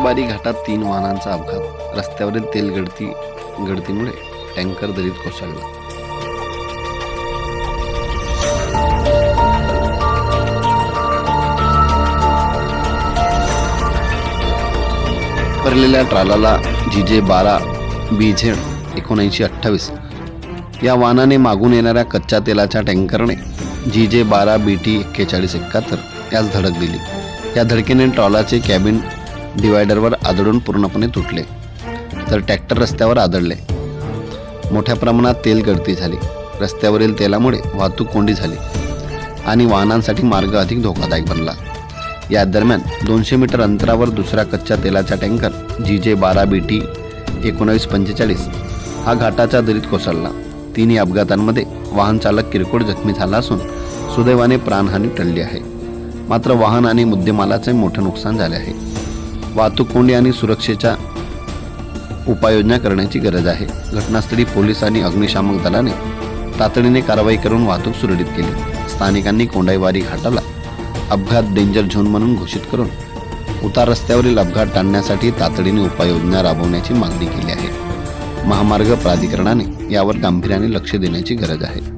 कोंडाईबारी घाटात 3 वाहनांचा अपघात. रस्त्यावरील तेल गळतीमुळे टँकर दरीत कोसळला. भरलेल्या ट्रालाला GJ12 BZ 1928 या वाहनाने मागून येणाऱ्या कच्च्या तेलाच्या टँकरने GJ12 BT 4171 यास धडक दिली. या धडकेने ट्रॉलाचे कॅबिन डिवायडरवर आदळून पूर्णपणे तुटले, तर ट्रॅक्टर रस्त्यावर आदळले. मोठ्या प्रमाणात तेल गळती झाली. रस्त्यावरील तेलामुळे वाहतूक कोंडी झाली आणि वाहनांसाठी मार्ग अधिक धोकादायक बनला. या दरम्यान 200 मीटर अंतरावर दुसरा कच्च्या तेलाचा टँकर GJ12 BT 1945 हा घाटाच्या दरीत कोसळला. तिन्ही अपघातांमध्ये वाहन चालक किरकोळ जखमी झाला असून सुदैवाने प्राणहानी टळली आहे. मात्र वाहन आणि मुद्देमालाचे मोठे नुकसान झाले आहे. वाहतूक कोंडी आणि सुरक्षेच्या उपाययोजना करण्याची गरज आहे. घटनास्थळी पोलीस आणि अग्निशामक दलाने तातडीने कारवाई करून वाहतूक सुरळीत केली. स्थानिकांनी कोंडाईबारी घाटाला अपघात डेंजर झोन म्हणून घोषित करून उतार रस्त्यावरील अपघात टाळण्यासाठी तातडीने उपाययोजना राबवण्याची मागणी केली आहे. महामार्ग प्राधिकरणाने यावर गांभीर्याने लक्ष देण्याची गरज आहे.